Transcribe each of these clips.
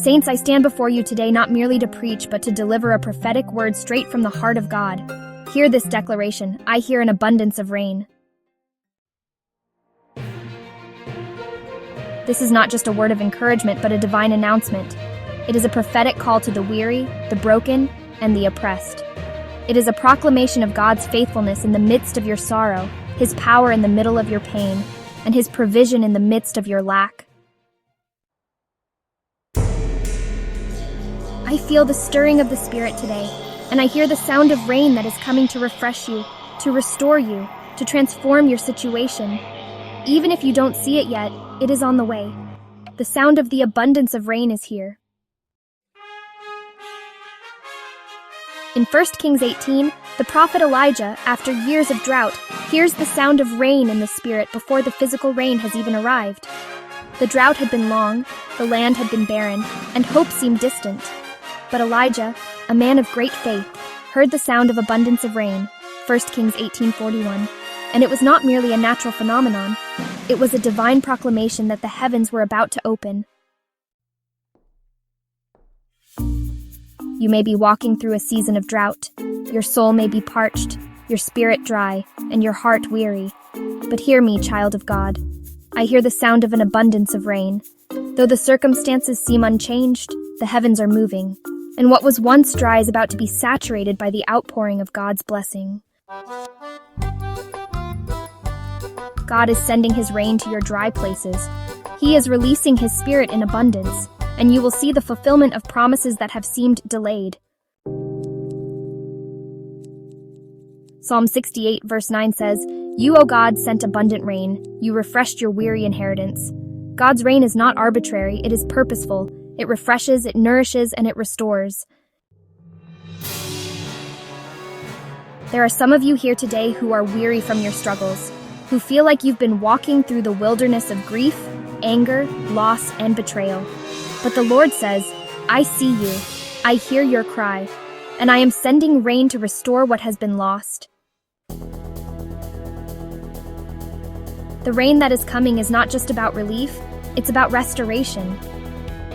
Saints, I stand before you today not merely to preach, but to deliver a prophetic word straight from the heart of God. Hear this declaration: I hear an abundance of rain. This is not just a word of encouragement, but a divine announcement. It is a prophetic call to the weary, the broken, and the oppressed. It is a proclamation of God's faithfulness in the midst of your sorrow, His power in the middle of your pain, and His provision in the midst of your lack. I feel the stirring of the Spirit today, and I hear the sound of rain that is coming to refresh you, to restore you, to transform your situation. Even if you don't see it yet, it is on the way. The sound of the abundance of rain is here. In 1 Kings 18, the prophet Elijah, after years of drought, hears the sound of rain in the Spirit before the physical rain has even arrived. The drought had been long, the land had been barren, and hope seemed distant. But Elijah, a man of great faith, heard the sound of abundance of rain, 1 Kings 18:41, and it was not merely a natural phenomenon. It was a divine proclamation that the heavens were about to open. You may be walking through a season of drought. Your soul may be parched, your spirit dry, and your heart weary. But hear me, child of God. I hear the sound of an abundance of rain. Though the circumstances seem unchanged, the heavens are moving, and what was once dry is about to be saturated by the outpouring of God's blessing. God is sending His rain to your dry places. He is releasing His Spirit in abundance, and you will see the fulfillment of promises that have seemed delayed. Psalm 68 verse 9 says, "You, O God, sent abundant rain. You refreshed your weary inheritance." God's rain is not arbitrary, it is purposeful. It refreshes, it nourishes, and it restores. There are some of you here today who are weary from your struggles, who feel like you've been walking through the wilderness of grief, anger, loss, and betrayal. But the Lord says, I see you, I hear your cry, and I am sending rain to restore what has been lost. The rain that is coming is not just about relief, it's about restoration.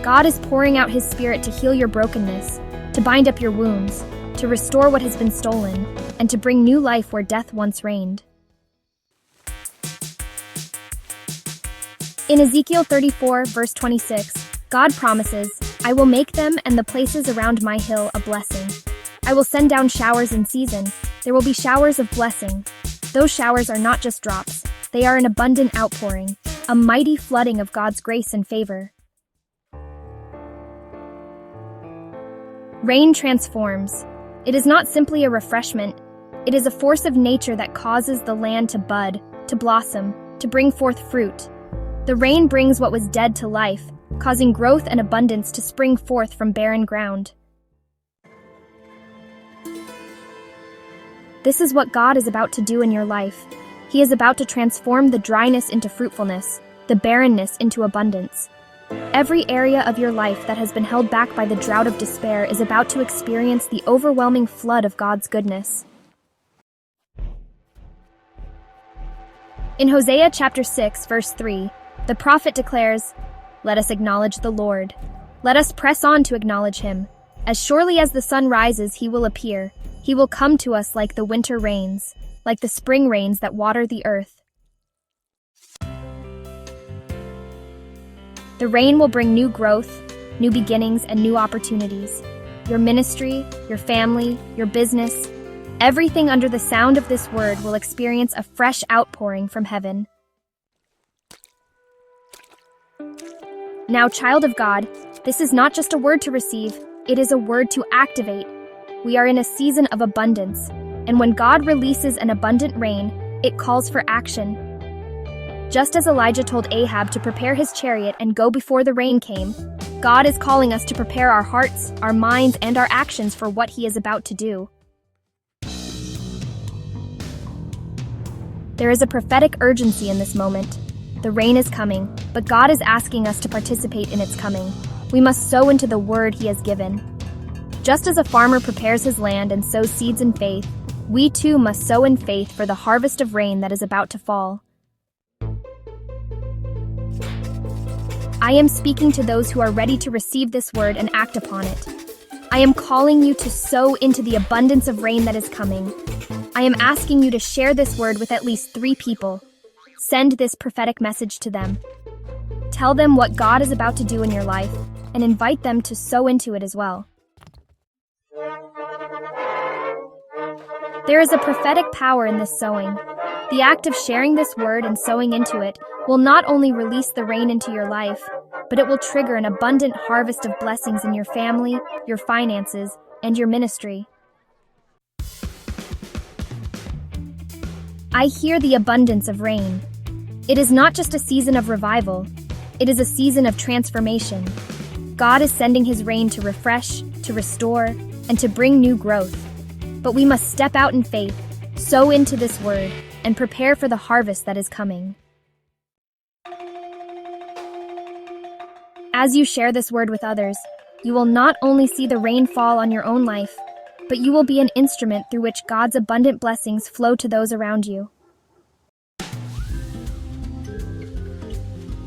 God is pouring out His Spirit to heal your brokenness, to bind up your wounds, to restore what has been stolen, and to bring new life where death once reigned. In Ezekiel 34, verse 26, God promises, I will make them and the places around my hill a blessing. I will send down showers in season. There will be showers of blessing. Those showers are not just drops. They are an abundant outpouring, a mighty flooding of God's grace and favor. Rain transforms. It is not simply a refreshment. It is a force of nature that causes the land to bud, to blossom, to bring forth fruit. The rain brings what was dead to life, causing growth and abundance to spring forth from barren ground. This is what God is about to do in your life. He is about to transform the dryness into fruitfulness, the barrenness into abundance. Every area of your life that has been held back by the drought of despair is about to experience the overwhelming flood of God's goodness. In Hosea chapter 6, verse 3, the prophet declares, Let us acknowledge the Lord. Let us press on to acknowledge Him. As surely as the sun rises, He will appear. He will come to us like the winter rains, like the spring rains that water the earth. The rain will bring new growth, new beginnings, and new opportunities. Your ministry, your family, your business, everything under the sound of this word will experience a fresh outpouring from heaven. Now, child of God, this is not just a word to receive, it is a word to activate. We are in a season of abundance, and when God releases an abundant rain, it calls for action. Just as Elijah told Ahab to prepare his chariot and go before the rain came, God is calling us to prepare our hearts, our minds, and our actions for what He is about to do. There is a prophetic urgency in this moment. The rain is coming, but God is asking us to participate in its coming. We must sow into the word He has given. Just as a farmer prepares his land and sows seeds in faith, we too must sow in faith for the harvest of rain that is about to fall. I am speaking to those who are ready to receive this word and act upon it. I am calling you to sow into the abundance of rain that is coming. I am asking you to share this word with at least 3 people. Send this prophetic message to them. Tell them what God is about to do in your life and invite them to sow into it as well. There is a prophetic power in this sowing. The act of sharing this word and sowing into it will not only release the rain into your life, but it will trigger an abundant harvest of blessings in your family, your finances, and your ministry. I hear the abundance of rain. It is not just a season of revival, it is a season of transformation. God is sending his rain to refresh, to restore, and to bring new growth. But we must step out in faith, sow into this word, and prepare for the harvest that is coming. As you share this word with others, you will not only see the rain fall on your own life, but you will be an instrument through which God's abundant blessings flow to those around you.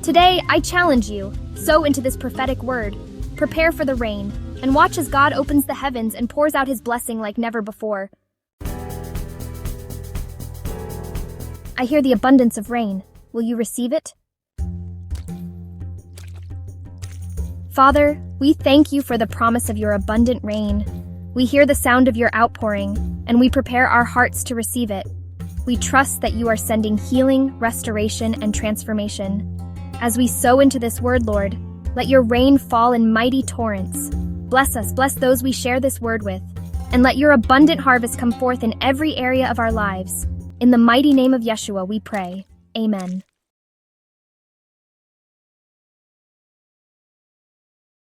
Today, I challenge you, sow into this prophetic word, prepare for the rain, and watch as God opens the heavens and pours out his blessing like never before. I hear the abundance of rain. Will you receive it? Father, we thank you for the promise of your abundant rain. We hear the sound of your outpouring, and we prepare our hearts to receive it. We trust that you are sending healing, restoration, and transformation. As we sow into this word, Lord, let your rain fall in mighty torrents. Bless us, bless those we share this word with, and let your abundant harvest come forth in every area of our lives. In the mighty name of Yeshua we pray. Amen.